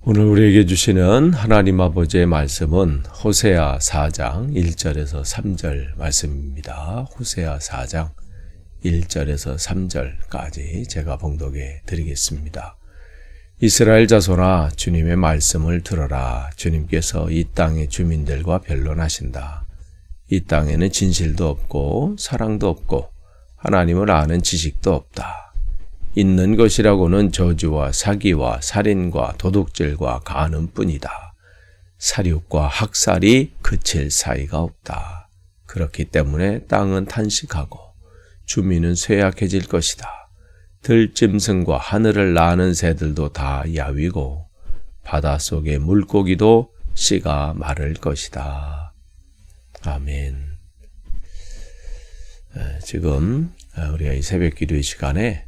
오늘 우리에게 주시는 하나님 아버지의 말씀은 호세아 4장 1절에서 3절 말씀입니다. 호세아 4장 1절에서 3절까지 제가 봉독해 드리겠습니다. 이스라엘 자손아, 주님의 말씀을 들어라. 주님께서 이 땅의 주민들과 변론하신다. 이 땅에는 진실도 없고 사랑도 없고 하나님을 아는 지식도 없다. 있는 것이라고는 저주와 사기와 살인과 도둑질과 간음뿐이다. 살육과 학살이 그칠 사이가 없다. 그렇기 때문에 땅은 탄식하고 주민은 쇠약해질 것이다. 들짐승과 하늘을 나는 새들도 다 야위고 바닷속의 물고기도 씨가 마를 것이다. 아멘. 지금 우리가 이 새벽 기도의 시간에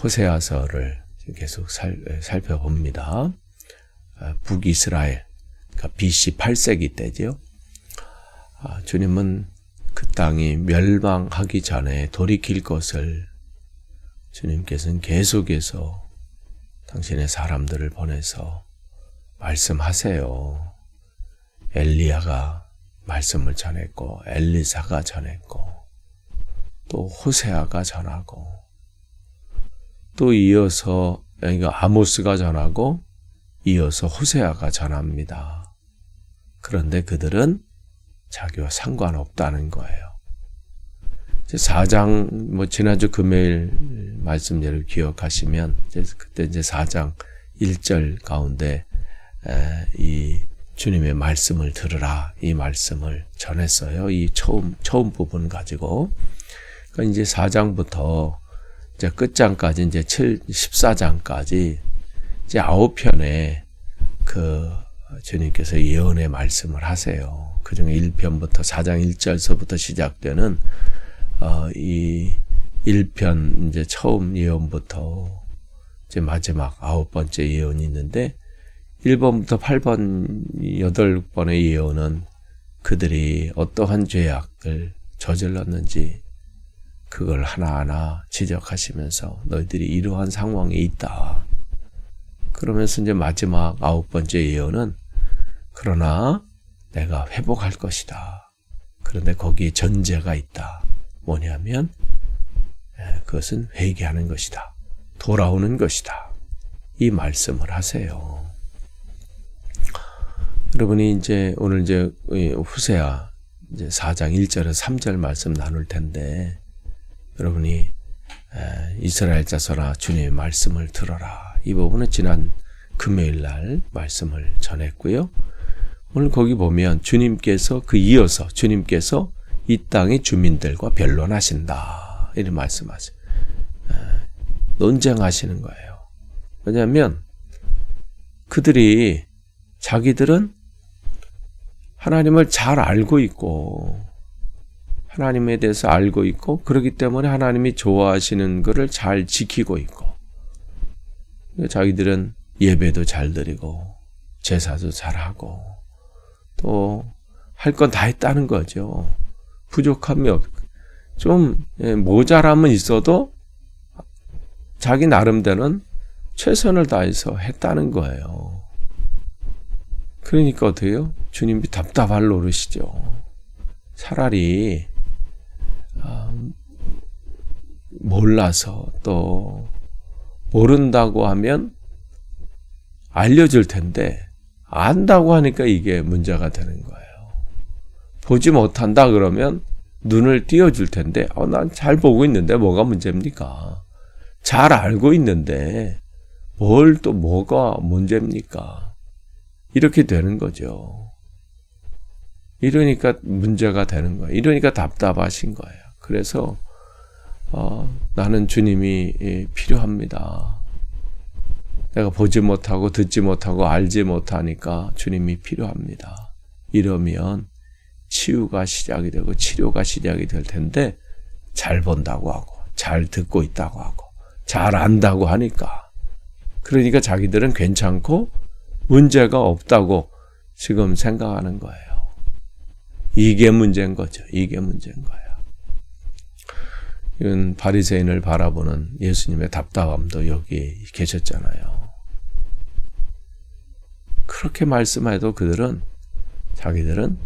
호세아서를 계속 살펴봅니다. 북이스라엘, 그러니까 BC 8세기 때죠. 주님은 그 땅이 멸망하기 전에 돌이킬 것을 주님께서는 계속해서 당신의 사람들을 보내서 말씀하세요. 엘리야가 말씀을 전했고, 엘리사가 전했고, 또 호세아가 전하고, 또 이어서 아모스가 전하고 이어서 호세아가 전합니다. 그런데 그들은 자기와 상관없다는 거예요. 4장 지난주 금요일 말씀 여러분 기억하시면 그때 4장 1절 가운데 이 주님의 말씀을 들으라, 이 말씀을 전했어요. 이 처음 부분 가지고. 그러니까 이제 4장부터 이제 끝장까지 이제 14장까지 이제 9편의 그 주님께서 예언의 말씀을 하세요. 그 중에 1편부터 4장 1절서부터 시작되는 이 1편 이제 처음 예언부터 이제 마지막 9번째 예언이 있는데 1번부터 8번 8번의 예언은 그들이 어떠한 죄악을 저질렀는지 그걸 하나하나 지적하시면서 너희들이 이러한 상황에 있다. 그러면서 이제 마지막 9번째 예언은 그러나 내가 회복할 것이다. 그런데 거기에 전제가 있다. 뭐냐면 그것은 회개하는 것이다. 돌아오는 것이다. 이 말씀을 하세요. 여러분이 이제 오늘 이제 호세아 이제 4장 1절에서 3절 말씀 나눌 텐데 여러분이 이스라엘 자손아 주님의 말씀을 들어라. 이 부분은 지난 금요일 날 말씀을 전했고요. 오늘 거기 보면 주님께서 이어서 주님께서 이 땅의 주민들과 변론하신다. 이런 말씀하세요. 논쟁하시는 거예요. 왜냐하면 그들이 자기들은 하나님을 잘 알고 있고 하나님에 대해서 알고 있고 그렇기 때문에 하나님이 좋아하시는 것을 잘 지키고 있고 자기들은 예배도 잘 드리고 제사도 잘하고 또 할 건 다 했다는 거죠. 부족함이 좀 모자람은 있어도 자기 나름대로는 최선을 다해서 했다는 거예요. 그러니까 어때요? 주님이 답답할 노릇이죠. 차라리 몰라서 또 모른다고 하면 알려줄 텐데 안다고 하니까 이게 문제가 되는 거예요. 보지 못한다 그러면 눈을 띄워줄 텐데 난 잘 보고 있는데 뭐가 문제입니까? 잘 알고 있는데 뭘 또 뭐가 문제입니까? 이렇게 되는 거죠. 이러니까 문제가 되는 거예요. 이러니까 답답하신 거예요. 그래서 나는 주님이 필요합니다. 내가 보지 못하고 듣지 못하고 알지 못하니까 주님이 필요합니다. 이러면 치유가 시작이 되고 치료가 시작이 될 텐데 잘 본다고 하고 잘 듣고 있다고 하고 잘 안다고 하니까 그러니까 자기들은 괜찮고 문제가 없다고 지금 생각하는 거예요. 이게 문제인 거죠. 이게 문제인 거예요. 이런 바리새인을 바라보는 예수님의 답답함도 여기 계셨잖아요. 그렇게 말씀해도 자기들은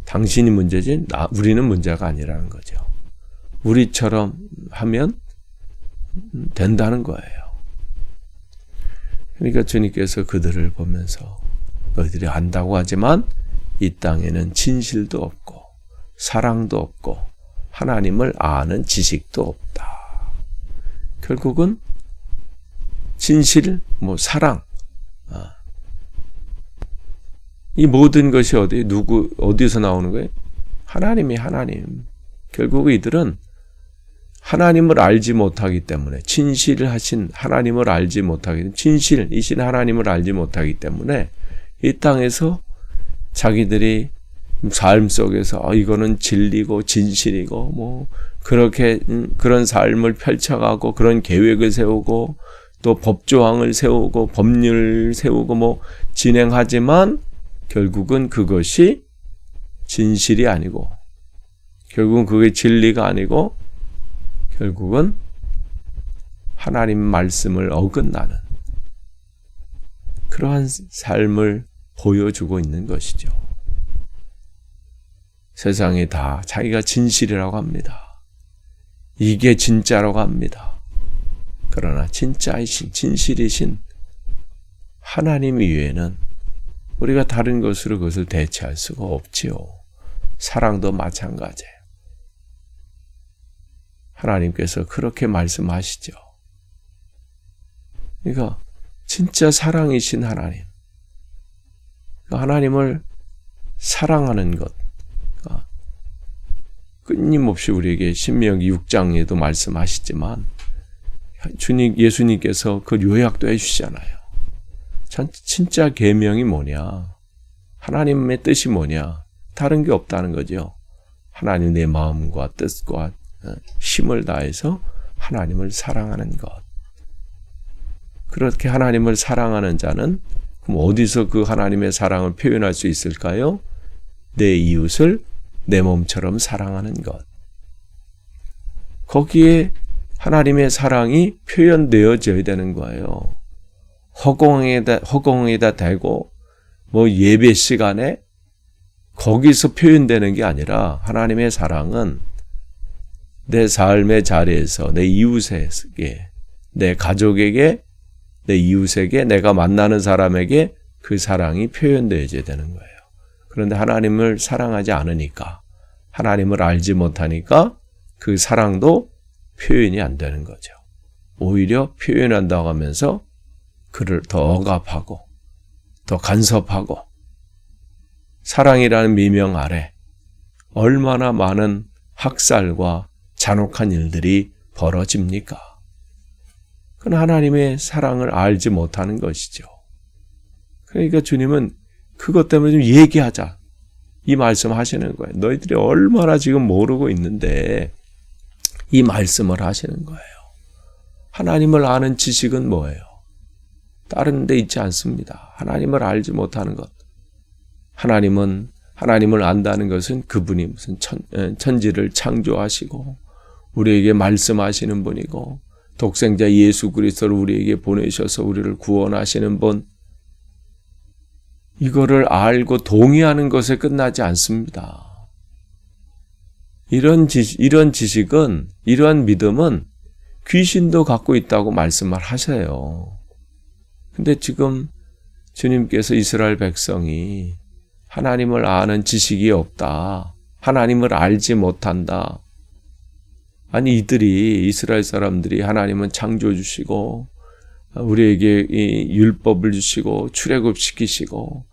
당신이 문제지 우리는 문제가 아니라는 거죠. 우리처럼 하면 된다는 거예요. 그러니까 주님께서 그들을 보면서 너희들이 안다고 하지만 이 땅에는 진실도 없고 사랑도 없고 하나님을 아는 지식도 없다. 결국은 진실, 사랑, 이 모든 것이 어디서 나오는 거예요? 하나님. 결국 이들은 하나님을 알지 못하기 때문에, 진실하신 하나님을 알지 못하기 때문에, 진실이신 하나님을 알지 못하기 때문에 이 땅에서 자기들이 삶 속에서 이거는 진리고 진실이고 그렇게 그런 삶을 펼쳐가고 그런 계획을 세우고 또 법조항을 세우고 법률을 세우고 진행하지만 결국은 그것이 진실이 아니고 결국은 그게 진리가 아니고 결국은 하나님 말씀을 어긋나는 그러한 삶을 보여주고 있는 것이죠. 세상이 다 자기가 진실이라고 합니다. 이게 진짜라고 합니다. 그러나 진실이신 하나님 이외에는 우리가 다른 것으로 그것을 대체할 수가 없지요. 사랑도 마찬가지예요. 하나님께서 그렇게 말씀하시죠. 그러니까 진짜 사랑이신 하나님, 하나님을 사랑하는 것, 끊임없이 우리에게 신명기 6장에도 말씀하시지만 예수님께서 그 요약도 해주시잖아요. 진짜 계명이 뭐냐? 하나님의 뜻이 뭐냐? 다른 게 없다는 거죠. 하나님 내 마음과 뜻과 힘을 다해서 하나님을 사랑하는 것. 그렇게 하나님을 사랑하는 자는 그럼 어디서 그 하나님의 사랑을 표현할 수 있을까요? 내 이웃을 내 몸처럼 사랑하는 것. 거기에 하나님의 사랑이 표현되어져야 되는 거예요. 허공에다 대고 예배 시간에 거기서 표현되는 게 아니라 하나님의 사랑은 내 삶의 자리에서 내 이웃에게, 내 가족에게, 내 이웃에게, 내가 만나는 사람에게 그 사랑이 표현되어져야 되는 거예요. 그런데 하나님을 사랑하지 않으니까, 하나님을 알지 못하니까 그 사랑도 표현이 안 되는 거죠. 오히려 표현한다고 하면서 그를 더 억압하고 더 간섭하고 사랑이라는 미명 아래 얼마나 많은 학살과 잔혹한 일들이 벌어집니까? 그건 하나님의 사랑을 알지 못하는 것이죠. 그러니까 주님은 그것 때문에 좀 얘기하자. 이 말씀 하시는 거예요. 너희들이 얼마나 지금 모르고 있는데 이 말씀을 하시는 거예요. 하나님을 아는 지식은 뭐예요? 다른 데 있지 않습니다. 하나님을 알지 못하는 것. 하나님을 안다는 것은 그분이 무슨 천지를 창조하시고 우리에게 말씀하시는 분이고 독생자 예수 그리스도를 우리에게 보내셔서 우리를 구원하시는 분, 이거를 알고 동의하는 것에 끝나지 않습니다. 이런 지식은, 이러한 믿음은 귀신도 갖고 있다고 말씀을 하세요. 근데 지금 주님께서 이스라엘 백성이 하나님을 아는 지식이 없다, 하나님을 알지 못한다. 아니 이들이, 이스라엘 사람들이 하나님은 창조해 주시고 우리에게 이 율법을 주시고 출애굽시키시고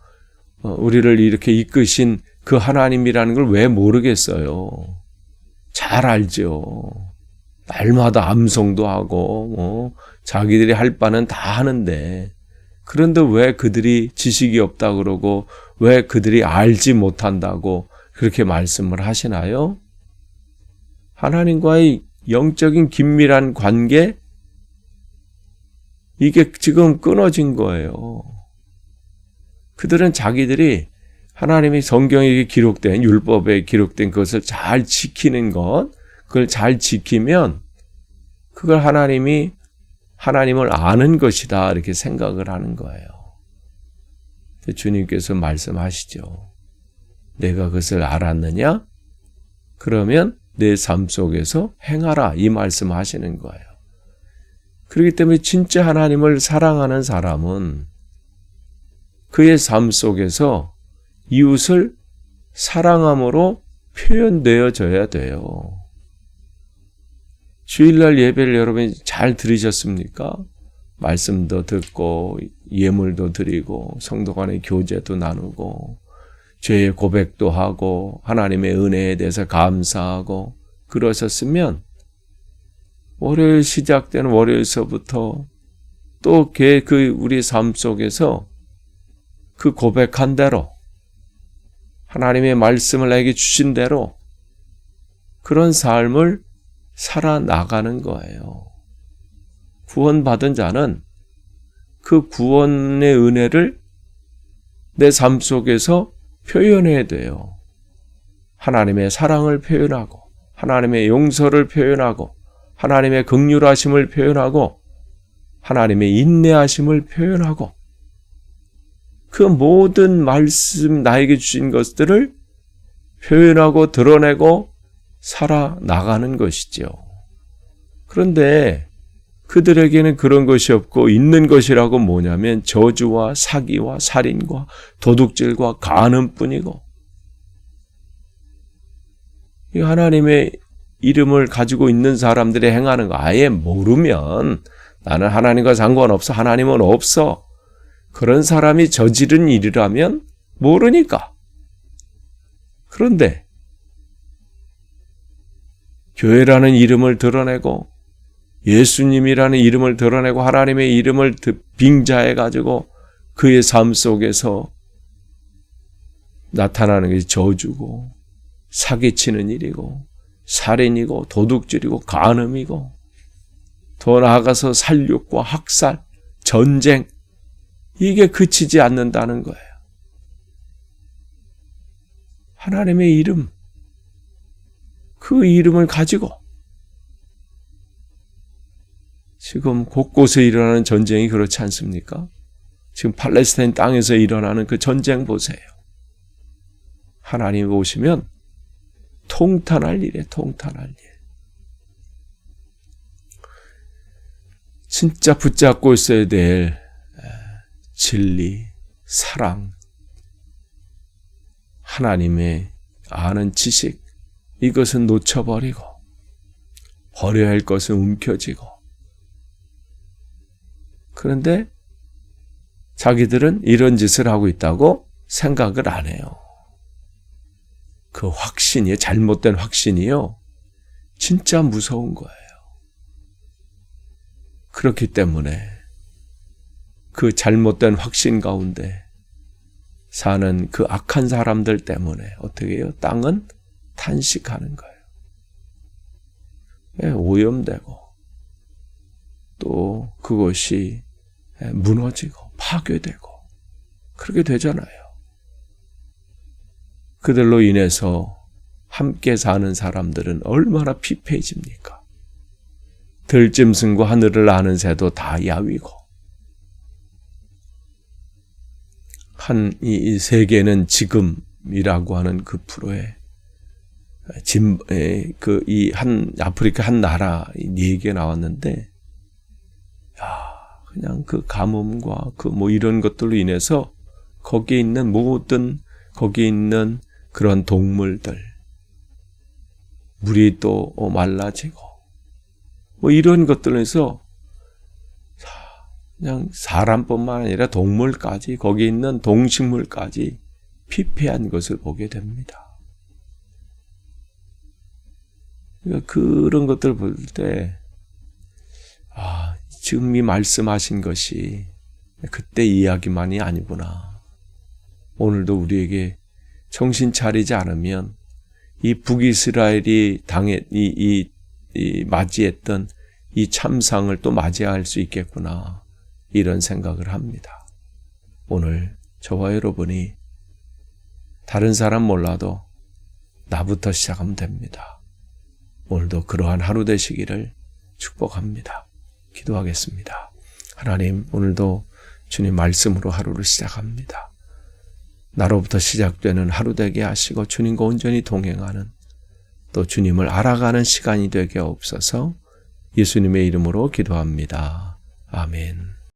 우리를 이렇게 이끄신 그 하나님이라는 걸 왜 모르겠어요? 잘 알죠. 날마다 암송도 하고 자기들이 할 바는 다 하는데, 그런데 왜 그들이 지식이 없다 그러고 왜 그들이 알지 못한다고 그렇게 말씀을 하시나요? 하나님과의 영적인 긴밀한 관계, 이게 지금 끊어진 거예요. 그들은 자기들이 하나님의 성경에 기록된, 율법에 기록된 그것을 잘 지키는 것, 그걸 잘 지키면 그걸 하나님을 아는 것이다, 이렇게 생각을 하는 거예요. 주님께서 말씀하시죠. 내가 그것을 알았느냐? 그러면 내 삶 속에서 행하라. 이 말씀하시는 거예요. 그렇기 때문에 진짜 하나님을 사랑하는 사람은 그의 삶 속에서 이웃을 사랑함으로 표현되어져야 돼요. 주일날 예배를 여러분이 잘 들으셨습니까? 말씀도 듣고 예물도 드리고 성도 간의 교제도 나누고 죄의 고백도 하고 하나님의 은혜에 대해서 감사하고 그러셨으면 월요일 시작되는 월요일서부터 또 우리 삶 속에서 그 고백한 대로 하나님의 말씀을 나에게 주신 대로 그런 삶을 살아나가는 거예요. 구원받은 자는 그 구원의 은혜를 내 삶 속에서 표현해야 돼요. 하나님의 사랑을 표현하고 하나님의 용서를 표현하고 하나님의 긍휼하심을 표현하고 하나님의 인내하심을 표현하고 그 모든 말씀 나에게 주신 것들을 표현하고 드러내고 살아나가는 것이죠. 그런데 그들에게는 그런 것이 없고 있는 것이라고 뭐냐면 저주와 사기와 살인과 도둑질과 간음뿐이고 이 하나님의 이름을 가지고 있는 사람들이 행하는 거 아예 모르면 나는 하나님과 상관없어. 하나님은 없어. 그런 사람이 저지른 일이라면 모르니까. 그런데 교회라는 이름을 드러내고 예수님이라는 이름을 드러내고 하나님의 이름을 빙자해가지고 그의 삶 속에서 나타나는 것이 저주고 사기치는 일이고 살인이고 도둑질이고 간음이고 더 나아가서 살육과 학살, 전쟁 이게 그치지 않는다는 거예요. 하나님의 이름, 그 이름을 가지고 지금 곳곳에 일어나는 전쟁이 그렇지 않습니까? 지금 팔레스타인 땅에서 일어나는 그 전쟁 보세요. 하나님이 오시면 통탄할 일이에요. 통탄할 일. 진짜 붙잡고 있어야 될 진리, 사랑, 하나님의 아는 지식 이것은 놓쳐버리고 버려야 할 것은 움켜쥐고 그런데 자기들은 이런 짓을 하고 있다고 생각을 안 해요. 그 확신이 잘못된 확신이요. 진짜 무서운 거예요. 그렇기 때문에 그 잘못된 확신 가운데 사는 그 악한 사람들 때문에 어떻게 해요? 땅은 탄식하는 거예요. 오염되고 또 그것이 무너지고 파괴되고 그렇게 되잖아요. 그들로 인해서 함께 사는 사람들은 얼마나 피폐해집니까? 들짐승과 하늘을 나는 새도 다 야위고 이 세계는 지금이라고 하는 그 프로에 아프리카 한 나라 얘기가 나왔는데 그냥 그 가뭄과 이런 것들로 인해서 거기에 있는 그런 동물들 물이 또 말라지고 이런 것들로 해서 그냥 사람뿐만 아니라 동물까지 거기 있는 동식물까지 피폐한 것을 보게 됩니다. 그러니까 그런 것들을 볼 때 지금 이 말씀하신 것이 그때 이야기만이 아니구나. 오늘도 우리에게 정신 차리지 않으면 이 북이스라엘이 맞이했던 이 참상을 또 맞이할 수 있겠구나. 이런 생각을 합니다. 오늘 저와 여러분이 다른 사람 몰라도 나부터 시작하면 됩니다. 오늘도 그러한 하루 되시기를 축복합니다. 기도하겠습니다. 하나님, 오늘도 주님 말씀으로 하루를 시작합니다. 나로부터 시작되는 하루 되게 하시고 주님과 온전히 동행하는, 또 주님을 알아가는 시간이 되게 없어서 예수님의 이름으로 기도합니다. 아멘.